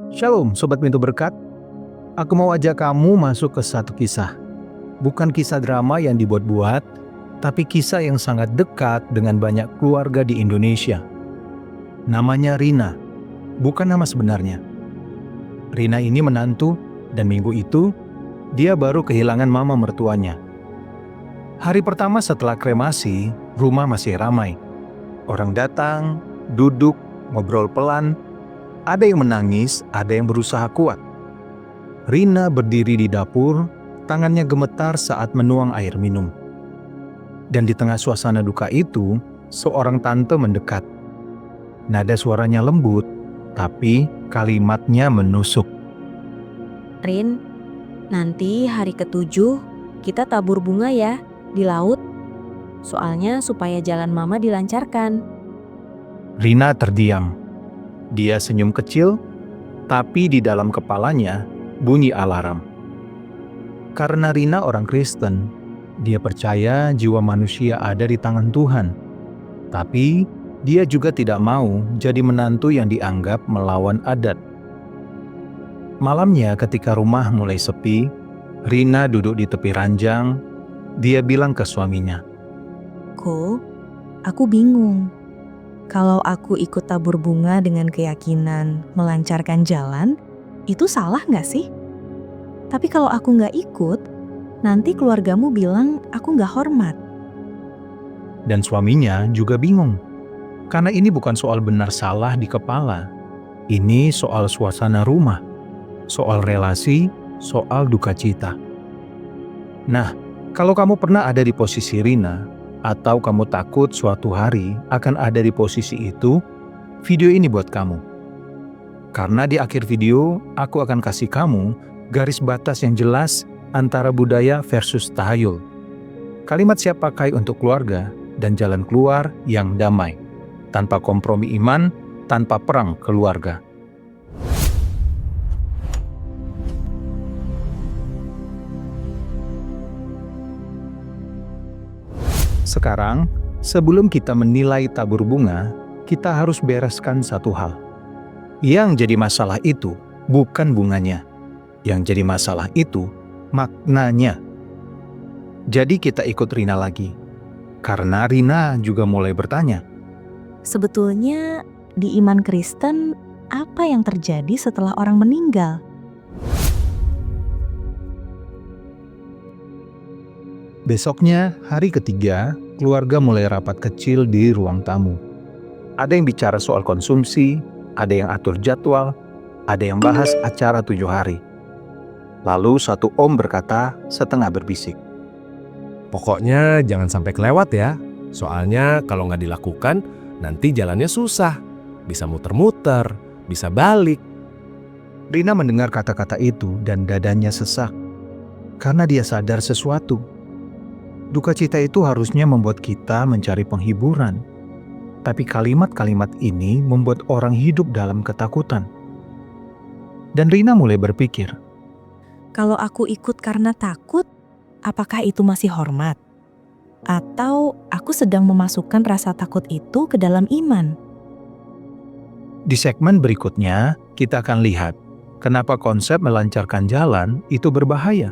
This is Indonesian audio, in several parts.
Shalom Sobat Pintu Berkat. Aku mau ajak kamu masuk ke satu kisah. Bukan kisah drama yang dibuat-buat, tapi kisah yang sangat dekat dengan banyak keluarga di Indonesia. Namanya Rina, bukan nama sebenarnya. Rina ini menantu dan minggu itu dia baru kehilangan mama mertuanya. Hari pertama setelah kremasi, rumah masih ramai. Orang datang, duduk, ngobrol pelan. Ada yang menangis, ada yang berusaha kuat. Rina berdiri di dapur, tangannya gemetar saat menuang air minum. Dan di tengah suasana duka itu, seorang tante mendekat. Nada suaranya lembut, tapi kalimatnya menusuk. Rin, nanti hari ke-7 kita tabur bunga ya di laut. Soalnya supaya jalan mama dilancarkan. Rina terdiam. Dia senyum kecil, tapi di dalam kepalanya bunyi alarm. Karena Rina orang Kristen, dia percaya jiwa manusia ada di tangan Tuhan. Tapi dia juga tidak mau jadi menantu yang dianggap melawan adat. Malamnya ketika rumah mulai sepi, Rina duduk di tepi ranjang. Dia bilang ke suaminya, Ko, aku bingung. Kalau aku ikut tabur bunga dengan keyakinan melancarkan jalan, itu salah nggak sih? Tapi kalau aku nggak ikut, nanti keluargamu bilang aku nggak hormat. dan suaminya juga bingung. Karena ini bukan soal benar salah di kepala. Ini soal suasana rumah, soal relasi, soal duka cita. Nah, kalau kamu pernah ada di posisi Rina, atau kamu takut suatu hari akan ada di posisi itu, video ini buat kamu. Karena di akhir video, aku akan kasih kamu garis batas yang jelas antara budaya versus tahayul. Kalimat siap pakai untuk keluarga dan jalan keluar yang damai, tanpa kompromi iman, tanpa perang keluarga. Sekarang, sebelum kita menilai tabur bunga, kita harus bereskan satu hal. Yang jadi masalah itu bukan bunganya. Yang jadi masalah itu maknanya. Jadi kita ikut Rina lagi. Karena Rina juga mulai bertanya. Sebetulnya di iman Kristen, apa yang terjadi setelah orang meninggal? Besoknya, hari ketiga, keluarga mulai rapat kecil di ruang tamu. Ada yang bicara soal konsumsi, ada yang atur jadwal, ada yang bahas acara 7 hari. Lalu satu om berkata setengah berbisik. Pokoknya jangan sampai kelewat ya. Soalnya kalau nggak dilakukan, nanti jalannya susah. Bisa muter-muter, bisa balik. Rina mendengar kata-kata itu dan dadanya sesak. Karena dia sadar sesuatu. Duka cita itu harusnya membuat kita mencari penghiburan. Tapi kalimat-kalimat ini membuat orang hidup dalam ketakutan. Dan Rina mulai berpikir, Kalau aku ikut karena takut, apakah itu masih hormat? Atau aku sedang memasukkan rasa takut itu ke dalam iman? di segmen berikutnya kita akan lihat kenapa konsep melancarkan jalan itu berbahaya.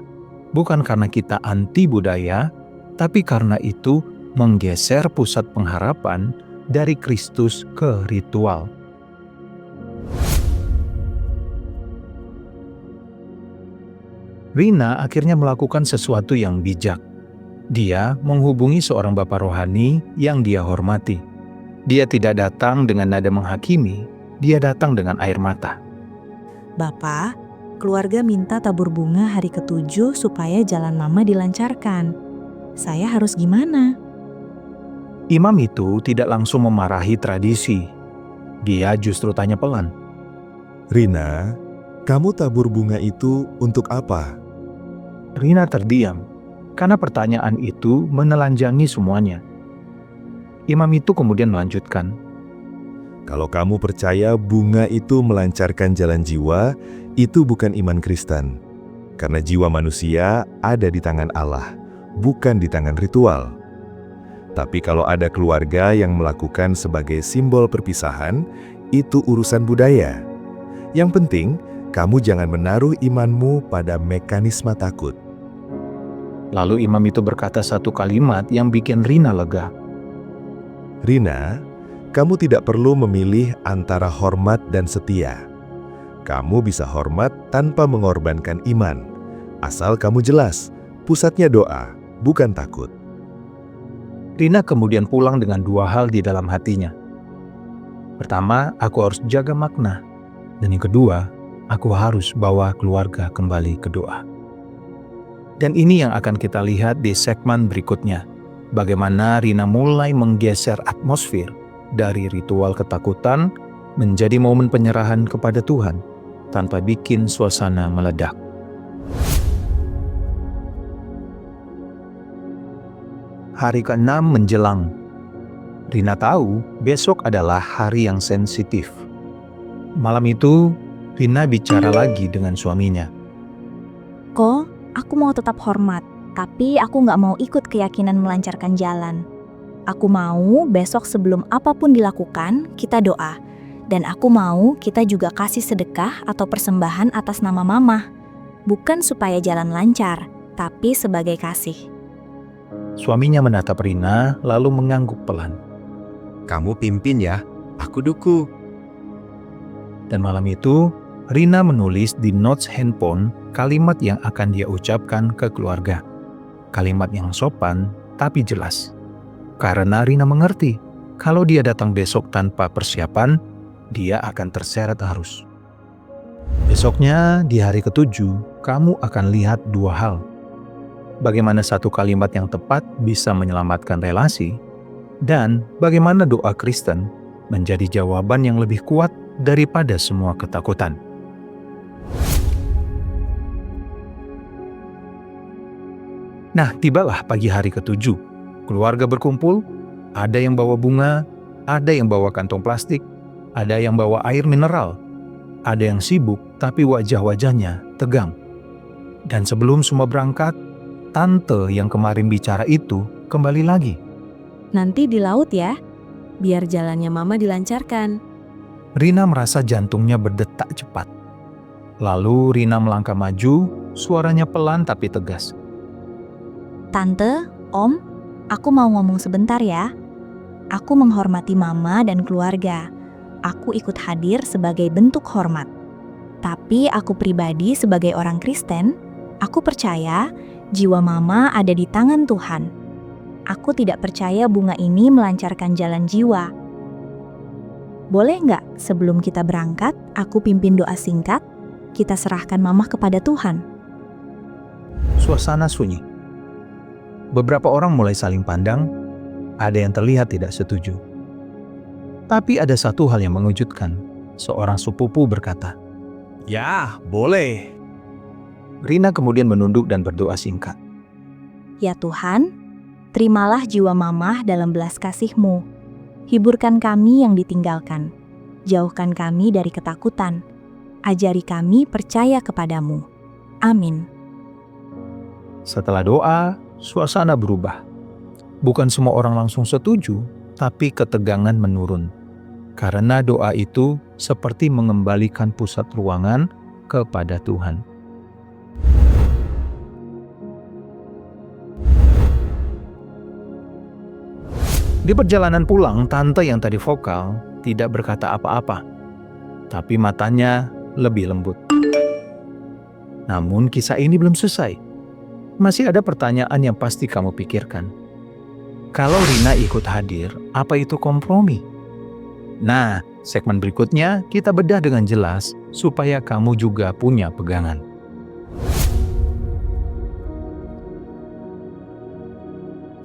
Bukan karena kita anti budaya, tapi karena itu menggeser pusat pengharapan dari Kristus ke ritual. Rina akhirnya melakukan sesuatu yang bijak. Dia menghubungi seorang bapak rohani yang dia hormati. Dia tidak datang dengan nada menghakimi, dia datang dengan air mata. Bapak, keluarga minta tabur bunga hari ke-7 supaya jalan mama dilancarkan. Saya harus gimana? Imam itu tidak langsung memarahi tradisi. Dia justru tanya pelan. Rina, kamu tabur bunga itu untuk apa? Rina terdiam, karena pertanyaan itu menelanjangi semuanya. Imam itu kemudian melanjutkan. Kalau kamu percaya bunga itu melancarkan jalan jiwa, itu bukan iman Kristen. Karena jiwa manusia ada di tangan Allah, bukan di tangan ritual. Tapi kalau ada keluarga yang melakukan sebagai simbol perpisahan, itu urusan budaya. Yang penting, kamu jangan menaruh imanmu pada mekanisme takut. Lalu imam itu berkata satu kalimat yang bikin Rina lega. Rina, kamu tidak perlu memilih antara hormat dan setia. Kamu bisa hormat tanpa mengorbankan iman. Asal kamu jelas, pusatnya doa, bukan takut. Rina kemudian pulang dengan dua hal di dalam hatinya. Pertama, aku harus jaga makna. Dan yang kedua, aku harus bawa keluarga kembali ke doa. Dan ini yang akan kita lihat di segmen berikutnya. Bagaimana Rina mulai menggeser atmosfer dari ritual ketakutan menjadi momen penyerahan kepada Tuhan tanpa bikin suasana meledak. Hari ke-6 menjelang. Rina tahu besok adalah hari yang sensitif. Malam itu, Rina bicara lagi dengan suaminya. Ko, aku mau tetap hormat, tapi aku nggak mau ikut keyakinan melancarkan jalan. Aku mau besok sebelum apapun dilakukan, kita doa. Dan aku mau kita juga kasih sedekah atau persembahan atas nama Mama. Bukan supaya jalan lancar, tapi sebagai kasih. Suaminya menatap Rina lalu mengangguk pelan. Kamu pimpin ya, aku dukung. Dan malam itu, Rina menulis di notes handphone kalimat yang akan dia ucapkan ke keluarga. Kalimat yang sopan tapi jelas. Karena Rina mengerti, kalau dia datang besok tanpa persiapan, dia akan terseret arus. Besoknya, di hari ke-7, kamu akan lihat dua hal. Bagaimana satu kalimat yang tepat bisa menyelamatkan relasi, dan bagaimana doa Kristen menjadi jawaban yang lebih kuat daripada semua ketakutan. Nah, tibalah pagi hari ke-7. Keluarga berkumpul, ada yang bawa bunga, ada yang bawa kantong plastik, ada yang bawa air mineral, ada yang sibuk tapi wajah-wajahnya tegang. Dan sebelum semua berangkat, tante yang kemarin bicara itu kembali lagi. Nanti di laut ya, biar jalannya Mama dilancarkan. Rina merasa jantungnya berdetak cepat. Lalu Rina melangkah maju, suaranya pelan tapi tegas. Tante, Om, aku mau ngomong sebentar ya. Aku menghormati Mama dan keluarga. Aku ikut hadir sebagai bentuk hormat. Tapi aku pribadi sebagai orang Kristen, aku percaya jiwa Mama ada di tangan Tuhan. Aku tidak percaya bunga ini melancarkan jalan jiwa. Boleh nggak sebelum kita berangkat, aku pimpin doa singkat, kita serahkan Mama kepada Tuhan? Suasana sunyi. Beberapa orang mulai saling pandang, ada yang terlihat tidak setuju. Tapi ada satu hal yang mengejutkan. Seorang sepupu berkata, Ya, boleh. Rina kemudian menunduk dan berdoa singkat. Ya Tuhan, terimalah jiwa Mama dalam belas kasih-Mu. Hiburkan kami yang ditinggalkan. Jauhkan kami dari ketakutan. Ajari kami percaya kepadamu. Amin. Setelah doa, suasana berubah. Bukan semua orang langsung setuju, tapi ketegangan menurun. Karena doa itu seperti mengembalikan pusat ruangan kepada Tuhan. Di perjalanan pulang, tante yang tadi vokal tidak berkata apa-apa, tapi matanya lebih lembut. Namun kisah ini belum selesai. Masih ada pertanyaan yang pasti kamu pikirkan. Kalau Rina ikut hadir, apa itu kompromi? Nah, segmen berikutnya kita bedah dengan jelas supaya kamu juga punya pegangan.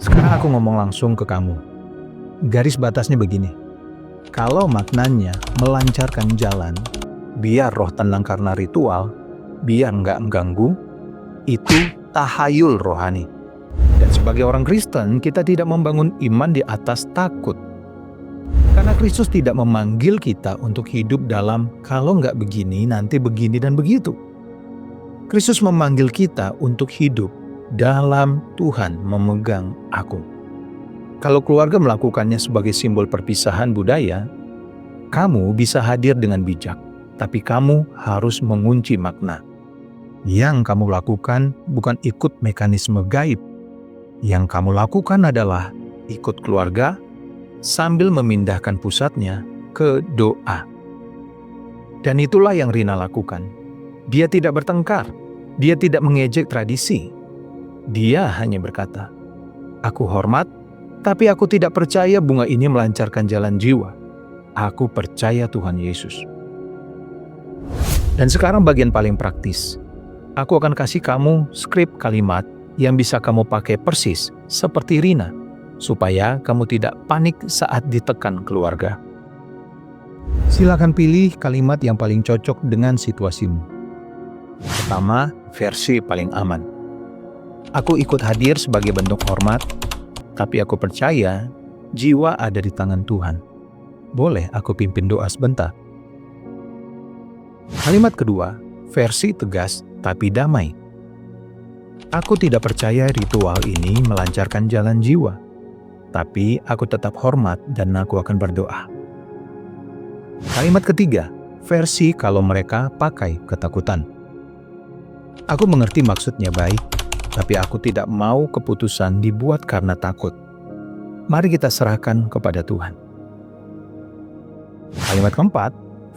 Sekarang aku ngomong langsung ke kamu. Garis batasnya begini. Kalau maknanya melancarkan jalan, biar roh tenang karena ritual, biar nggak mengganggu, itu tahayul rohani. Dan sebagai orang Kristen, kita tidak membangun iman di atas takut. Karena Kristus tidak memanggil kita untuk hidup dalam kalau nggak begini, nanti begini dan begitu. Kristus memanggil kita untuk hidup dalam Tuhan memegang aku. Kalau keluarga melakukannya sebagai simbol perpisahan budaya, kamu bisa hadir dengan bijak, tapi kamu harus mengunci makna. Yang kamu lakukan bukan ikut mekanisme gaib. Yang kamu lakukan adalah ikut keluarga sambil memindahkan pusatnya ke doa. Dan itulah yang Rina lakukan. Dia tidak bertengkar, dia tidak mengejek tradisi. Dia hanya berkata, "Aku hormat, tapi aku tidak percaya bunga ini melancarkan jalan jiwa. Aku percaya Tuhan Yesus." Dan sekarang bagian paling praktis. Aku akan kasih kamu skrip kalimat yang bisa kamu pakai persis seperti Rina, supaya kamu tidak panik saat ditekan keluarga. Silakan pilih kalimat yang paling cocok dengan situasimu. Pertama, versi paling aman. Aku ikut hadir sebagai bentuk hormat, tapi aku percaya jiwa ada di tangan Tuhan. Boleh aku pimpin doa sebentar? Kalimat kedua, versi tegas tapi damai. Aku tidak percaya ritual ini melancarkan jalan jiwa, tapi aku tetap hormat dan aku akan berdoa. Kalimat ketiga, versi kalau mereka pakai ketakutan. Aku mengerti maksudnya baik, tapi aku tidak mau keputusan dibuat karena takut. Mari kita serahkan kepada Tuhan. Kalimat keempat,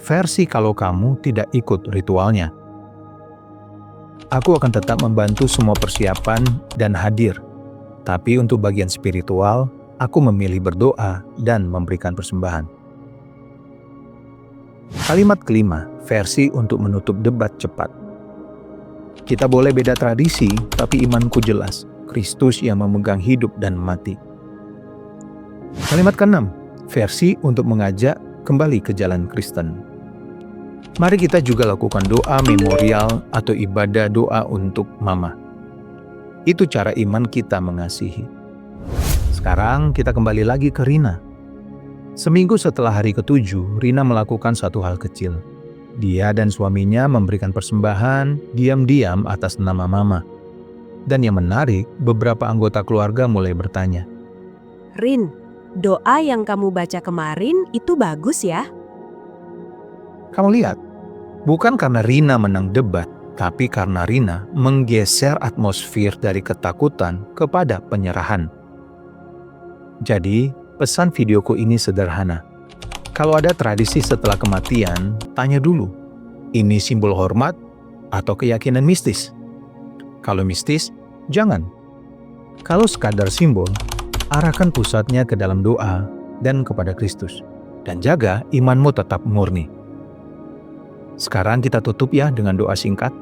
versi kalau kamu tidak ikut ritualnya. Aku akan tetap membantu semua persiapan dan hadir, tapi untuk bagian spiritual, aku memilih berdoa dan memberikan persembahan. Kalimat kelima, versi untuk menutup debat cepat. Kita boleh beda tradisi, tapi imanku jelas. Kristus yang memegang hidup dan mati. Kalimat keenam, versi untuk mengajak kembali ke jalan Kristen. Mari kita juga lakukan doa memorial atau ibadah doa untuk Mama. Itu cara iman kita mengasihi. Sekarang kita kembali lagi ke Rina. Seminggu setelah hari ke-7, Rina melakukan satu hal kecil. Dia dan suaminya memberikan persembahan diam-diam atas nama Mama. Dan yang menarik, beberapa anggota keluarga mulai bertanya, Rin, doa yang kamu baca kemarin itu bagus ya? kamu lihat, bukan karena Rina menang debat, tapi karena Rina menggeser atmosfer dari ketakutan kepada penyerahan. Jadi, pesan videoku ini sederhana. Kalau ada tradisi setelah kematian, tanya dulu, ini simbol hormat atau keyakinan mistis? Kalau mistis, jangan. Kalau sekadar simbol, arahkan pusatnya ke dalam doa dan kepada Kristus. Dan jaga imanmu tetap murni. Sekarang kita tutup ya dengan doa singkat.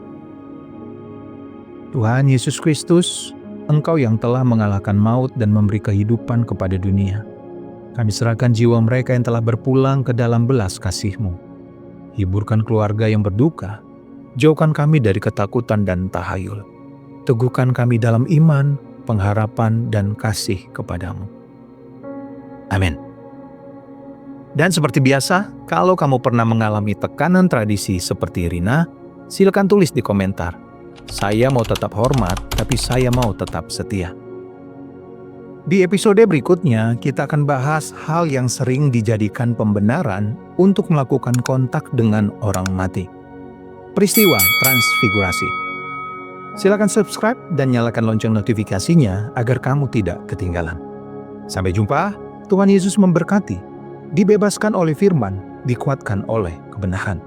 Tuhan Yesus Kristus, Engkau yang telah mengalahkan maut dan memberi kehidupan kepada dunia. Kami serahkan jiwa mereka yang telah berpulang ke dalam belas kasih-Mu. Hiburkan keluarga yang berduka. Jauhkan kami dari ketakutan dan tahayul. Teguhkan kami dalam iman, pengharapan, dan kasih kepadamu. Amin. Dan seperti biasa, kalau kamu pernah mengalami tekanan tradisi seperti Rina, silakan tulis di komentar. Saya mau tetap hormat, tapi saya mau tetap setia. Di episode berikutnya, kita akan bahas hal yang sering dijadikan pembenaran untuk melakukan kontak dengan orang mati. Peristiwa transfigurasi. Silakan subscribe dan nyalakan lonceng notifikasinya agar kamu tidak ketinggalan. Sampai jumpa, Tuhan Yesus memberkati. Dibebaskan oleh firman, dikuatkan oleh kebenaran.